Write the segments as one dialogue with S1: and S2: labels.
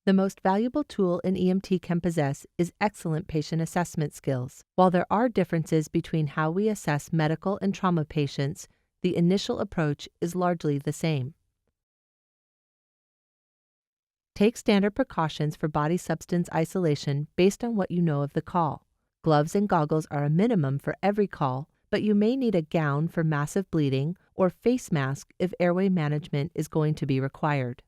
S1: The most valuable tool an EMT can possess is excellent patient assessment skills. While there are differences between how we assess medical and trauma patients, the initial approach is largely the same. Take standard precautions for body substance isolation based on what you know of the call. Gloves and goggles are a minimum for every call, but you may need a gown for massive bleeding or face mask if airway management is going to be required.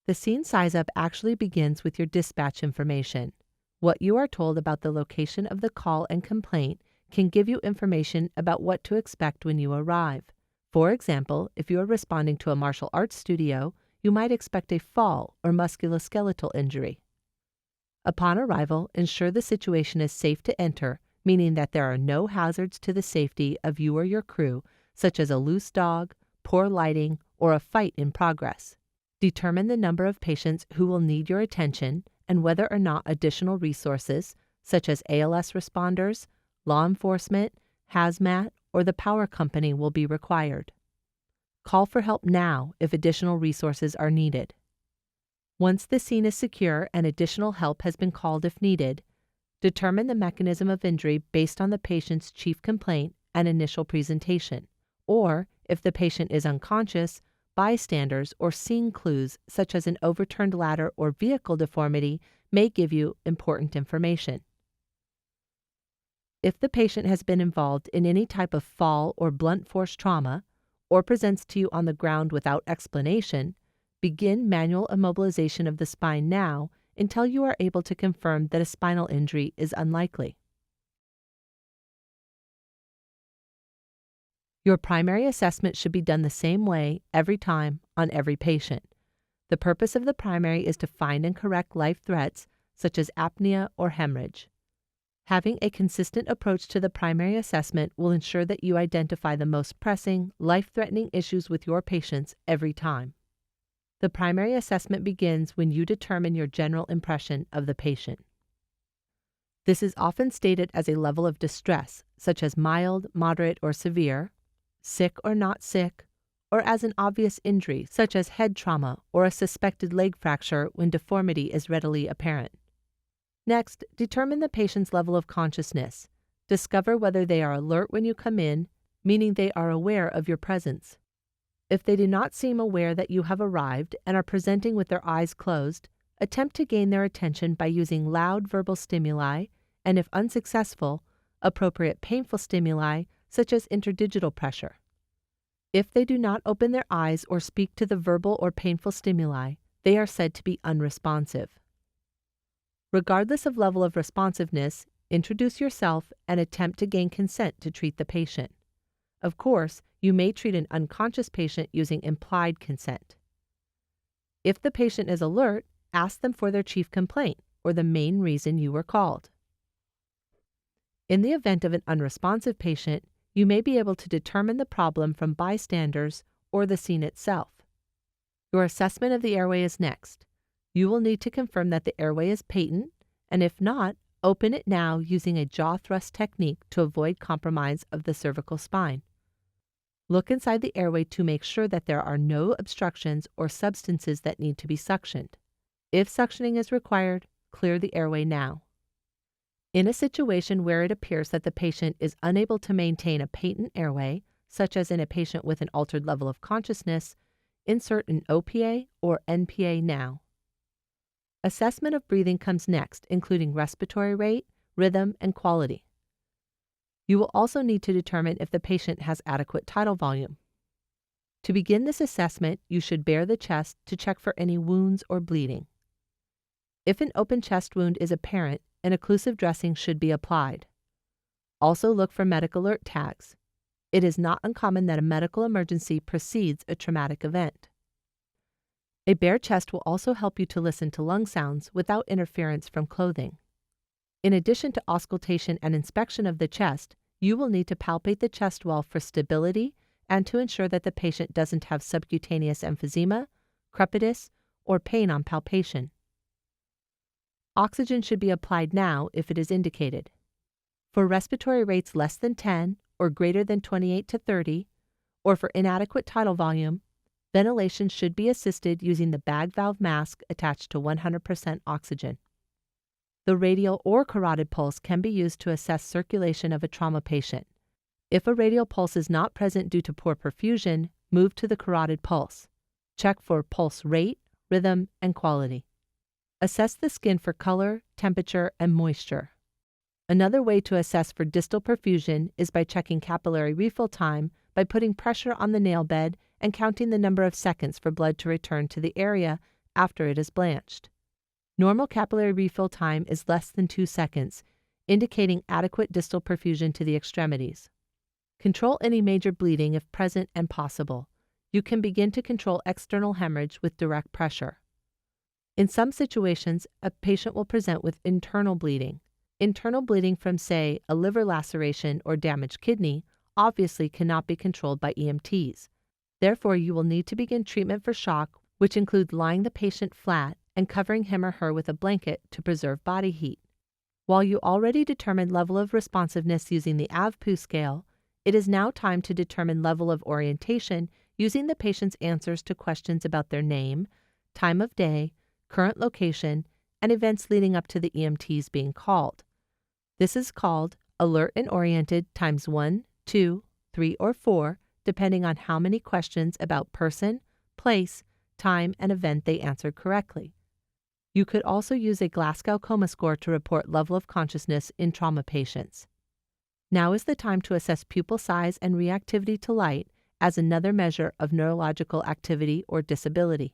S1: The scene size-up actually begins with your dispatch information. What you are told about the location of the call and complaint can give you information about what to expect when you arrive. For example, if you are responding to a martial arts studio, you might expect a fall or musculoskeletal injury. Upon arrival, ensure the situation is safe to enter, meaning that there are no hazards to the safety of you or your crew, such as a loose dog, poor lighting, or a fight in progress. Determine the number of patients who will need your attention and whether or not additional resources, such as ALS responders, law enforcement, hazmat, or the power company will be required. Call for help now if additional resources are needed. Once the scene is secure and additional help has been called if needed, determine the mechanism of injury based on the patient's chief complaint and initial presentation. Or, if the patient is unconscious, bystanders or scene clues such as an overturned ladder or vehicle deformity may give you important information. If the patient has been involved in any type of fall or blunt force trauma, or presents to you on the ground without explanation, begin manual immobilization of the spine now until you are able to confirm that a spinal injury is unlikely. Your primary assessment should be done the same way every time on every patient. The purpose of the primary is to find and correct life threats such as apnea or hemorrhage. Having a consistent approach to the primary assessment will ensure that you identify the most pressing, life-threatening issues with your patients every time. The primary assessment begins when you determine your general impression of the patient. This is often stated as a level of distress, such as mild, moderate, or severe, sick or not sick, or as an obvious injury, such as head trauma or a suspected leg fracture when deformity is readily apparent. Next, determine the patient's level of consciousness. Discover whether they are alert when you come in, meaning they are aware of your presence. If they do not seem aware that you have arrived and are presenting with their eyes closed, attempt to gain their attention by using loud verbal stimuli and, if unsuccessful, appropriate painful stimuli such as interdigital pressure. If they do not open their eyes or speak to the verbal or painful stimuli, they are said to be unresponsive. Regardless of level of responsiveness, introduce yourself and attempt to gain consent to treat the patient. Of course, you may treat an unconscious patient using implied consent. If the patient is alert, ask them for their chief complaint or the main reason you were called. In the event of an unresponsive patient, you may be able to determine the problem from bystanders or the scene itself. Your assessment of the airway is next. You will need to confirm that the airway is patent, and if not, open it now using a jaw thrust technique to avoid compromise of the cervical spine. Look inside the airway to make sure that there are no obstructions or substances that need to be suctioned. If suctioning is required, clear the airway now. In a situation where it appears that the patient is unable to maintain a patent airway, such as in a patient with an altered level of consciousness, insert an OPA or NPA now. Assessment of breathing comes next, including respiratory rate, rhythm, and quality. You will also need to determine if the patient has adequate tidal volume. To begin this assessment, you should bare the chest to check for any wounds or bleeding. If an open chest wound is apparent, an occlusive dressing should be applied. Also look for medical alert tags. It is not uncommon that a medical emergency precedes a traumatic event. A bare chest will also help you to listen to lung sounds without interference from clothing. In addition to auscultation and inspection of the chest, you will need to palpate the chest wall for stability and to ensure that the patient doesn't have subcutaneous emphysema, crepitus, or pain on palpation. Oxygen should be applied now if it is indicated. For respiratory rates less than 10 or greater than 28 to 30, or for inadequate tidal volume, Ventilation should be assisted using the bag valve mask attached to 100% oxygen. The radial or carotid pulse can be used to assess circulation of a trauma patient. If a radial pulse is not present due to poor perfusion, move to the carotid pulse. Check for pulse rate, rhythm, and quality. Assess the skin for color, temperature, and moisture. Another way to assess for distal perfusion is by checking capillary refill time by putting pressure on the nail bed and counting the number of seconds for blood to return to the area after it is blanched. Normal capillary refill time is less than 2 seconds, indicating adequate distal perfusion to the extremities. Control any major bleeding if present and possible. You can begin to control external hemorrhage with direct pressure. In some situations, a patient will present with internal bleeding. Internal bleeding from, say, a liver laceration or damaged kidney obviously cannot be controlled by EMTs. Therefore, you will need to begin treatment for shock, which includes lying the patient flat and covering him or her with a blanket to preserve body heat. While you already determined level of responsiveness using the AVPU scale, it is now time to determine level of orientation using the patient's answers to questions about their name, time of day, current location, and events leading up to the EMTs being called. This is called alert and oriented times 1, 2, 3, or 4, depending on how many questions about person, place, time, and event they answered correctly. You could also use a Glasgow Coma score to report level of consciousness in trauma patients. Now is the time to assess pupil size and reactivity to light as another measure of neurological activity or disability.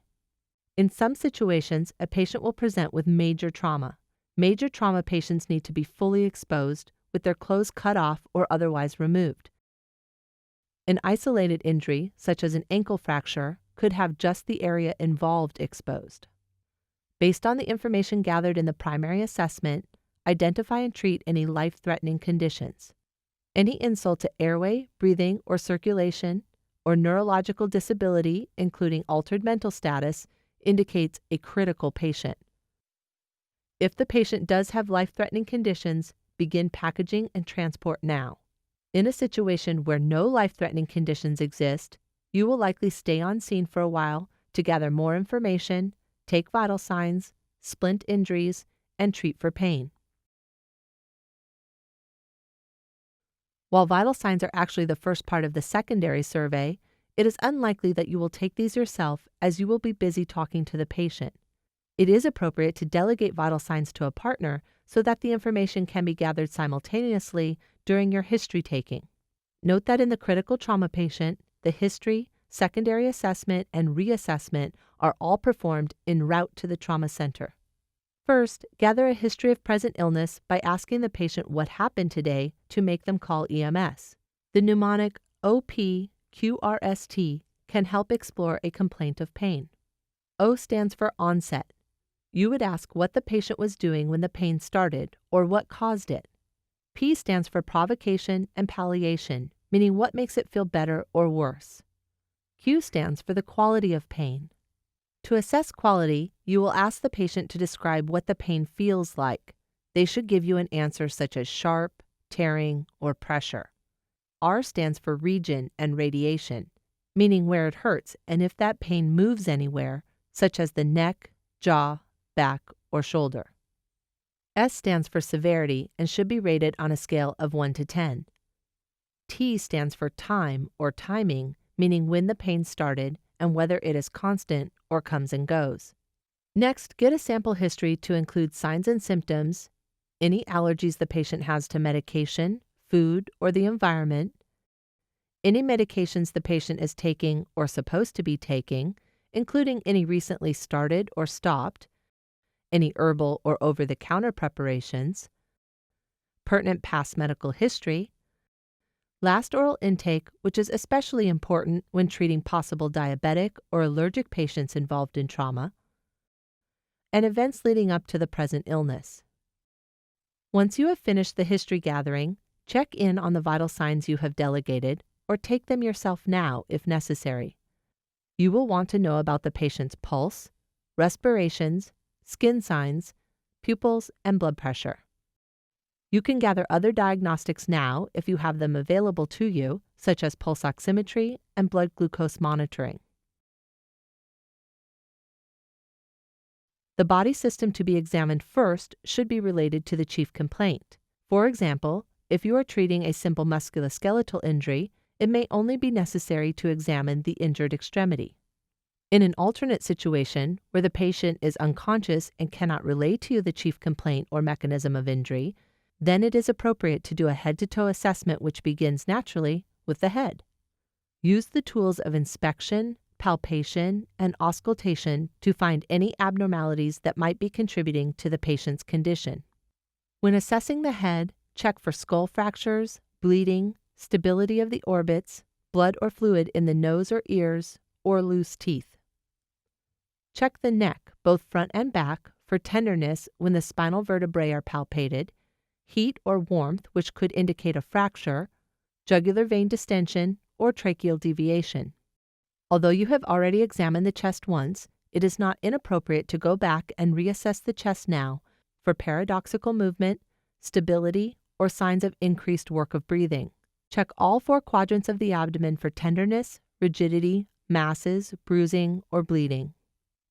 S1: In some situations, a patient will present with major trauma. Major trauma patients need to be fully exposed, with their clothes cut off or otherwise removed. An isolated injury, such as an ankle fracture, could have just the area involved exposed. Based on the information gathered in the primary assessment, identify and treat any life-threatening conditions. Any insult to airway, breathing, or circulation, or neurological disability, including altered mental status, indicates a critical patient. If the patient does have life-threatening conditions, begin packaging and transport now. In a situation where no life-threatening conditions exist, you will likely stay on scene for a while to gather more information, take vital signs, splint injuries, and treat for pain. While vital signs are actually the first part of the secondary survey, it is unlikely that you will take these yourself as you will be busy talking to the patient. It is appropriate to delegate vital signs to a partner so that the information can be gathered simultaneously during your history taking. Note that in the critical trauma patient, the history, secondary assessment, and reassessment are all performed en route to the trauma center. First, gather a history of present illness by asking the patient what happened today to make them call EMS. The mnemonic OPQRST can help explore a complaint of pain. O stands for onset. You would ask what the patient was doing when the pain started or what caused it. P stands for provocation and palliation, meaning what makes it feel better or worse. Q stands for the quality of pain. To assess quality, you will ask the patient to describe what the pain feels like. They should give you an answer such as sharp, tearing, or pressure. R stands for region and radiation, meaning where it hurts and if that pain moves anywhere, such as the neck, jaw, back, or shoulder. S stands for severity and should be rated on a scale of 1 to 10. T stands for time or timing, meaning when the pain started and whether it is constant or comes and goes. Next, get a sample history to include signs and symptoms, any allergies the patient has to medication, food, or the environment, any medications the patient is taking or supposed to be taking, including any recently started or stopped, any herbal or over-the-counter preparations, pertinent past medical history, last oral intake, which is especially important when treating possible diabetic or allergic patients involved in trauma, and events leading up to the present illness. Once you have finished the history gathering, check in on the vital signs you have delegated or take them yourself now if necessary. You will want to know about the patient's pulse, respirations, skin signs, pupils, and blood pressure. You can gather other diagnostics now if you have them available to you, such as pulse oximetry and blood glucose monitoring. The body system to be examined first should be related to the chief complaint. For example, if you are treating a simple musculoskeletal injury, it may only be necessary to examine the injured extremity. In an alternate situation, where the patient is unconscious and cannot relate to you the chief complaint or mechanism of injury, then it is appropriate to do a head-to-toe assessment which begins naturally with the head. Use the tools of inspection, palpation, and auscultation to find any abnormalities that might be contributing to the patient's condition. When assessing the head, check for skull fractures, bleeding, stability of the orbits, blood or fluid in the nose or ears, or loose teeth. Check the neck, both front and back, for tenderness when the spinal vertebrae are palpated, heat or warmth which could indicate a fracture, jugular vein distension, or tracheal deviation. Although you have already examined the chest once, it is not inappropriate to go back and reassess the chest now for paradoxical movement, stability, or signs of increased work of breathing. Check all 4 quadrants of the abdomen for tenderness, rigidity, masses, bruising, or bleeding.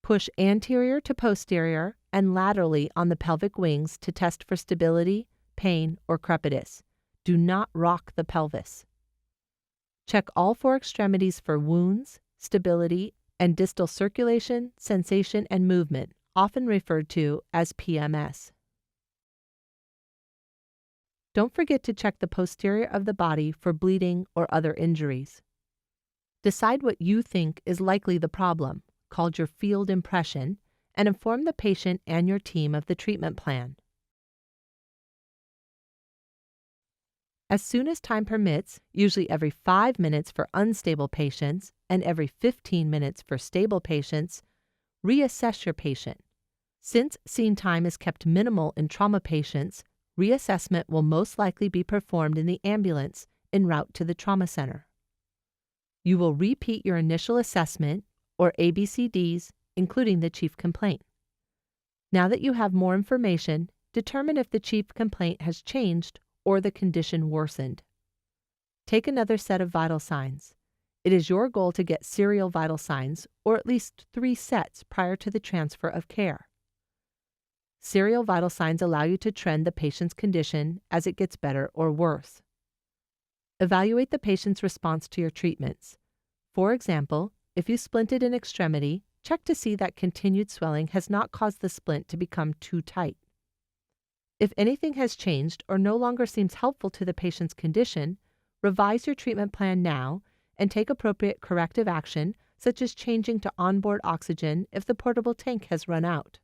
S1: Push anterior to posterior and laterally on the pelvic wings to test for stability, pain, or crepitus. Do not rock the pelvis. Check all 4 extremities for wounds, stability, and distal circulation, sensation, and movement, often referred to as PMS. Don't forget to check the posterior of the body for bleeding or other injuries. Decide what you think is likely the problem, called your field impression, and inform the patient and your team of the treatment plan. As soon as time permits, usually every 5 minutes for unstable patients and every 15 minutes for stable patients, reassess your patient. Since scene time is kept minimal in trauma patients, reassessment will most likely be performed in the ambulance en route to the trauma center. You will repeat your initial assessment, or ABCDs, including the chief complaint. Now that you have more information, determine if the chief complaint has changed or the condition worsened. Take another set of vital signs. It is your goal to get serial vital signs, or at least 3 sets prior to the transfer of care. Serial vital signs allow you to trend the patient's condition as it gets better or worse. Evaluate the patient's response to your treatments. For example, if you splinted an extremity, check to see that continued swelling has not caused the splint to become too tight. If anything has changed or no longer seems helpful to the patient's condition, revise your treatment plan now and take appropriate corrective action, such as changing to onboard oxygen if the portable tank has run out.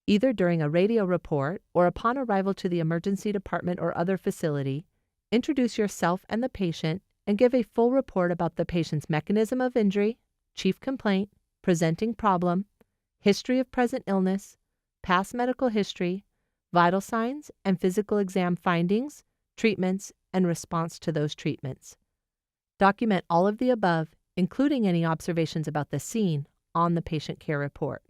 S1: Either during a radio report or upon arrival to the emergency department or other facility, introduce yourself and the patient and give a full report about the patient's mechanism of injury, chief complaint, presenting problem, history of present illness, past medical history, vital signs and physical exam findings, treatments, and response to those treatments. Document all of the above, including any observations about the scene, on the patient care report.